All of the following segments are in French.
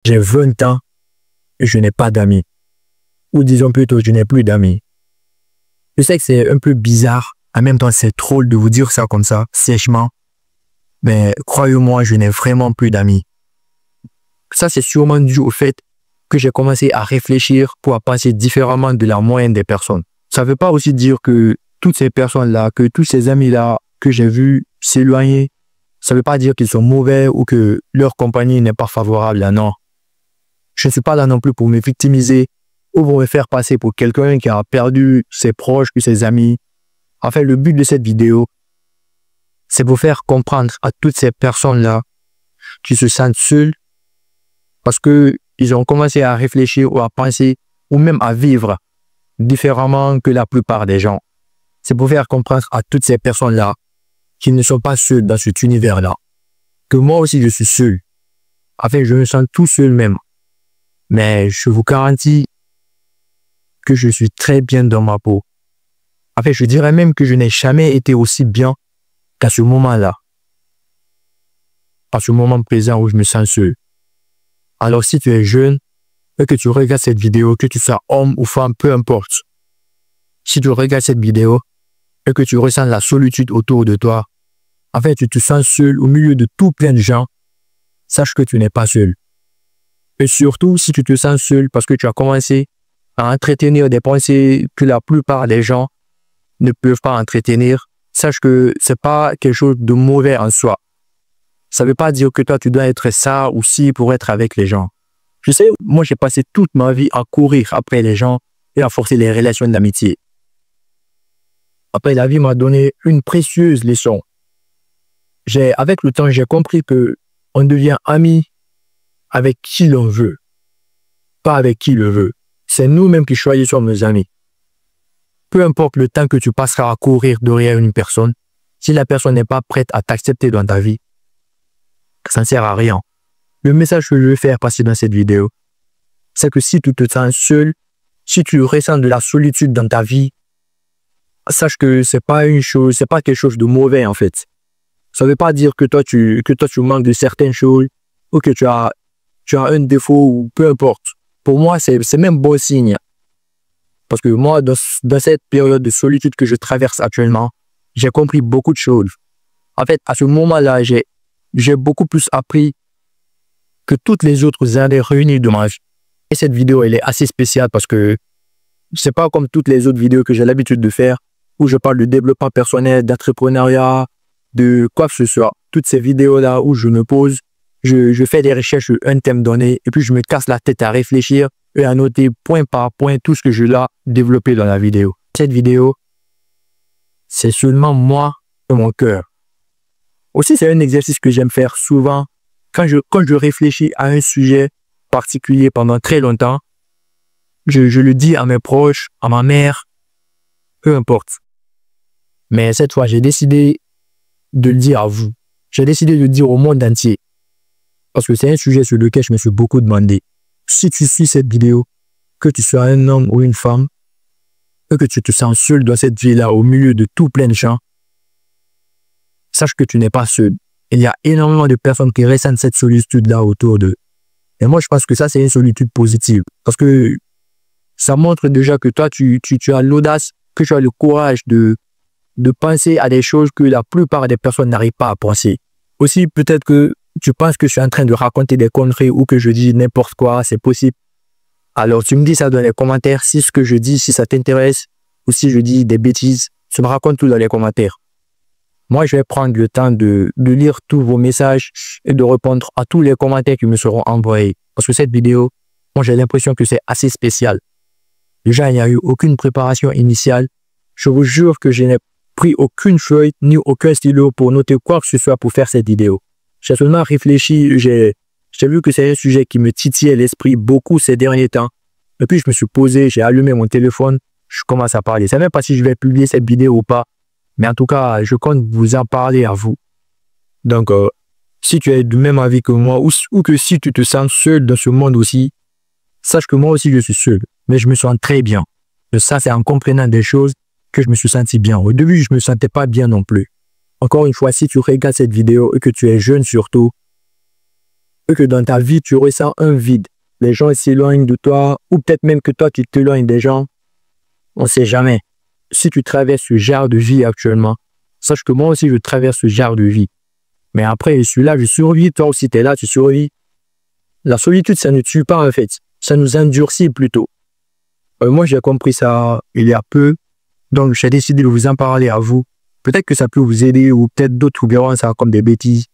J'ai 20 ans et je n'ai pas d'amis. Ou disons plutôt, je n'ai plus d'amis. Je sais que c'est un peu bizarre. En même temps, c'est drôle de vous dire ça comme ça, sèchement. Mais croyez-moi, je n'ai vraiment plus d'amis. Ça, c'est sûrement dû au fait que j'ai commencé à réfléchir pour penser différemment de la moyenne des personnes. Ça ne veut pas aussi dire que toutes ces personnes-là, que tous ces amis-là que j'ai vus s'éloigner, ça ne veut pas dire qu'ils sont mauvais ou que leur compagnie n'est pas favorable. Non. Je ne suis pas là non plus pour me victimiser ou pour me faire passer pour quelqu'un qui a perdu ses proches ou ses amis. En fait, le but de cette vidéo, c'est pour faire comprendre à toutes ces personnes-là qui se sentent seules parce qu'ils ont commencé à réfléchir ou à penser ou même à vivre différemment que la plupart des gens. C'est pour faire comprendre à toutes ces personnes-là qui ne sont pas seules dans cet univers-là. Que moi aussi, je suis seul. En fait, je me sens tout seul même. Mais je vous garantis que je suis très bien dans ma peau. En fait, je dirais même que je n'ai jamais été aussi bien qu'à ce moment-là. À ce moment présent où je me sens seul. Alors, si tu es jeune et que tu regardes cette vidéo, que tu sois homme ou femme, peu importe. Si tu regardes cette vidéo et que tu ressens la solitude autour de toi, en fait, tu te sens seul au milieu de tout plein de gens, sache que tu n'es pas seul. Et surtout, si tu te sens seul parce que tu as commencé à entretenir des pensées que la plupart des gens ne peuvent pas entretenir, sache que ce n'est pas quelque chose de mauvais en soi. Ça ne veut pas dire que toi, tu dois être ça ou ci pour être avec les gens. Je sais, moi, j'ai passé toute ma vie à courir après les gens et à forcer les relations d'amitié. Après, la vie m'a donné une précieuse leçon. Avec le temps, j'ai compris que on devient ami avec qui l'on veut, pas avec qui le veut. C'est nous-mêmes qui choisissons nos amis. Peu importe le temps que tu passeras à courir derrière une personne, si la personne n'est pas prête à t'accepter dans ta vie, ça ne sert à rien. Le message que je veux faire passer dans cette vidéo, c'est que si tu te sens seul, si tu ressens de la solitude dans ta vie, sache que c'est pas quelque chose de mauvais en fait. Ça ne veut pas dire que toi tu manques de certaines choses ou que tu as un défaut ou peu importe. Pour moi, c'est même bon signe. Parce que moi, dans cette période de solitude que je traverse actuellement, j'ai compris beaucoup de choses. En fait, à ce moment-là, j'ai beaucoup plus appris que toutes les autres années réunies de ma vie. Et cette vidéo, elle est assez spéciale parce que c'est pas comme toutes les autres vidéos que j'ai l'habitude de faire où je parle de développement personnel, d'entrepreneuriat, de quoi que ce soit. Toutes ces vidéos-là où je me pose, je fais des recherches sur un thème donné et puis je me casse la tête à réfléchir et à noter point par point tout ce que je dois développer dans la vidéo. Cette vidéo, c'est seulement moi et mon cœur. Aussi, c'est un exercice que j'aime faire souvent quand je réfléchis à un sujet particulier pendant très longtemps. Je le dis à mes proches, à ma mère, peu importe. Mais cette fois, j'ai décidé de le dire à vous. J'ai décidé de le dire au monde entier. Parce que c'est un sujet sur lequel je me suis beaucoup demandé. Si tu suis cette vidéo, que tu sois un homme ou une femme, et que tu te sens seul dans cette vie-là au milieu de tout plein de gens, sache que tu n'es pas seul. Il y a énormément de personnes qui ressentent cette solitude-là autour d'eux. Et moi, je pense que ça, c'est une solitude positive. Parce que ça montre déjà que toi, tu as l'audace, que tu as le courage de penser à des choses que la plupart des personnes n'arrivent pas à penser. Aussi, peut-être que tu penses que je suis en train de raconter des conneries ou que je dis n'importe quoi, c'est possible. Alors, tu me dis ça dans les commentaires, si ce que je dis, si ça t'intéresse, ou si je dis des bêtises, tu me racontes tout dans les commentaires. Moi, je vais prendre le temps de lire tous vos messages et de répondre à tous les commentaires qui me seront envoyés. Parce que cette vidéo, moi, j'ai l'impression que c'est assez spécial. Déjà, il n'y a eu aucune préparation initiale. Je vous jure que je n'ai pris aucune feuille ni aucun stylo pour noter quoi que ce soit pour faire cette vidéo. J'ai seulement réfléchi, j'ai vu que c'est un sujet qui me titillait l'esprit beaucoup ces derniers temps. Et puis, je me suis posé, j'ai allumé mon téléphone, je commence à parler. Je ne sais même pas si je vais publier cette vidéo ou pas. Mais en tout cas, je compte vous en parler à vous. Donc, si tu es du même avis que moi ou que si tu te sens seul dans ce monde aussi, sache que moi aussi je suis seul. Mais je me sens très bien. Et ça, c'est en comprenant des choses que je me suis senti bien. Au début, je ne me sentais pas bien non plus. Encore une fois, si tu regardes cette vidéo et que tu es jeune surtout, que dans ta vie, tu ressens un vide. Les gens s'éloignent de toi, ou peut-être même que toi, tu t'éloignes des gens. On ne sait jamais. Si tu traverses ce genre de vie actuellement, sache que moi aussi, je traverse ce genre de vie. Mais après, je suis là, je survis. Toi aussi, tu es là, tu survis. La solitude, ça ne tue pas, en fait. Ça nous endurcit plutôt. Moi, j'ai compris ça il y a peu. Donc, j'ai décidé de vous en parler à vous. Peut-être que ça peut vous aider ou peut-être d'autres verront ça comme des bêtises.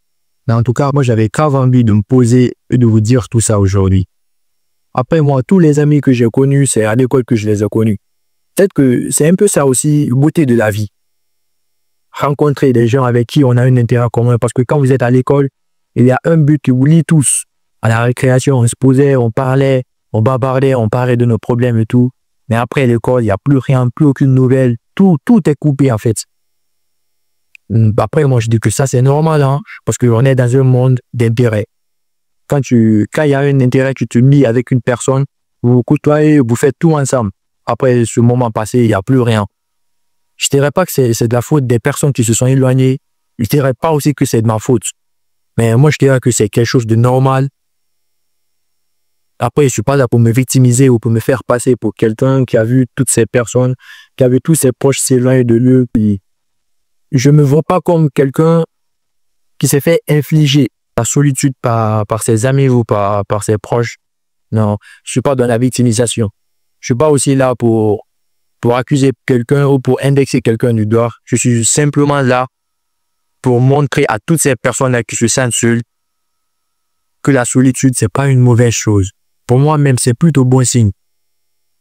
Mais en tout cas, moi, j'avais grave envie de me poser et de vous dire tout ça aujourd'hui. Après, moi, tous les amis que j'ai connus, c'est à l'école que je les ai connus. Peut-être que c'est un peu ça aussi, beauté de la vie. Rencontrer des gens avec qui on a un intérêt commun. Parce que quand vous êtes à l'école, il y a un but qui vous lie tous. À la récréation, on se posait, on parlait, on bavardait, on parlait de nos problèmes et tout. Mais après l'école, il n'y a plus rien, plus aucune nouvelle. Tout est coupé en fait. Après, moi, je dis que ça, c'est normal, hein, parce qu'on est dans un monde d'intérêt. Quand il y a un intérêt, tu te lis avec une personne, vous vous côtoyez, vous faites tout ensemble. Après ce moment passé, il n'y a plus rien. Je ne dirais pas que c'est de la faute des personnes qui se sont éloignées. Je ne dirais pas aussi que c'est de ma faute. Mais moi, je dirais que c'est quelque chose de normal. Après, je ne suis pas là pour me victimiser ou pour me faire passer pour quelqu'un qui a vu toutes ces personnes, qui a vu tous ses proches s'éloigner de lui. Puis je ne me vois pas comme quelqu'un qui s'est fait infliger la solitude par ses amis ou par ses proches. Non, je ne suis pas dans la victimisation. Je ne suis pas aussi là pour accuser quelqu'un ou pour indexer quelqu'un du doigt. Je suis simplement là pour montrer à toutes ces personnes-là qui se sentent seules que la solitude, ce n'est pas une mauvaise chose. Pour moi, même, c'est plutôt bon signe.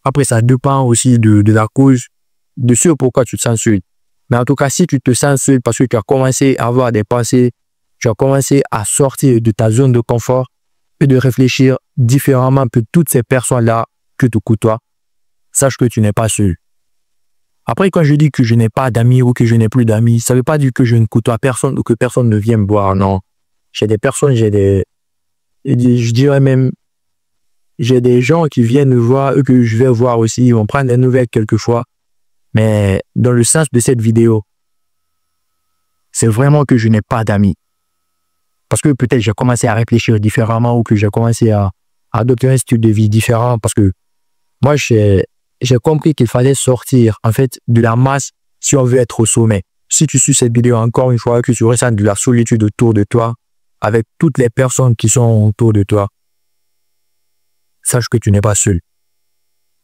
Après, ça dépend aussi de la cause, de ce pourquoi tu te sens seul. Mais en tout cas, si tu te sens seul parce que tu as commencé à avoir des pensées, tu as commencé à sortir de ta zone de confort et de réfléchir différemment que toutes ces personnes-là que tu côtoies, sache que tu n'es pas seul. Après, quand je dis que je n'ai pas d'amis ou que je n'ai plus d'amis, ça ne veut pas dire que je ne côtoie personne ou que personne ne vient me voir, non. J'ai des personnes, je dirais même, j'ai des gens qui viennent me voir, eux que je vais voir aussi, ils vont prendre des nouvelles quelquefois. Mais dans le sens de cette vidéo, c'est vraiment que je n'ai pas d'amis. Parce que peut-être j'ai commencé à réfléchir différemment ou que j'ai commencé à adopter un style de vie différent. Parce que moi, j'ai compris qu'il fallait sortir en fait de la masse si on veut être au sommet. Si tu suis cette vidéo encore une fois, que tu ressens de la solitude autour de toi, avec toutes les personnes qui sont autour de toi, sache que tu n'es pas seul.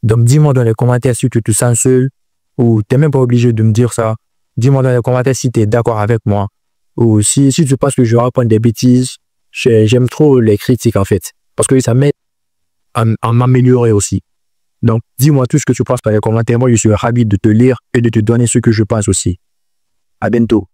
Donc, dis-moi dans les commentaires si tu te sens seul ou tu n'es même pas obligé de me dire ça. Dis-moi dans les commentaires si tu es d'accord avec moi ou si tu penses que je raconte des bêtises. J'aime trop les critiques en fait parce que ça m'aide à m'améliorer aussi. Donc, dis-moi tout ce que tu penses dans les commentaires. Moi, je suis ravi de te lire et de te donner ce que je pense aussi. À bientôt.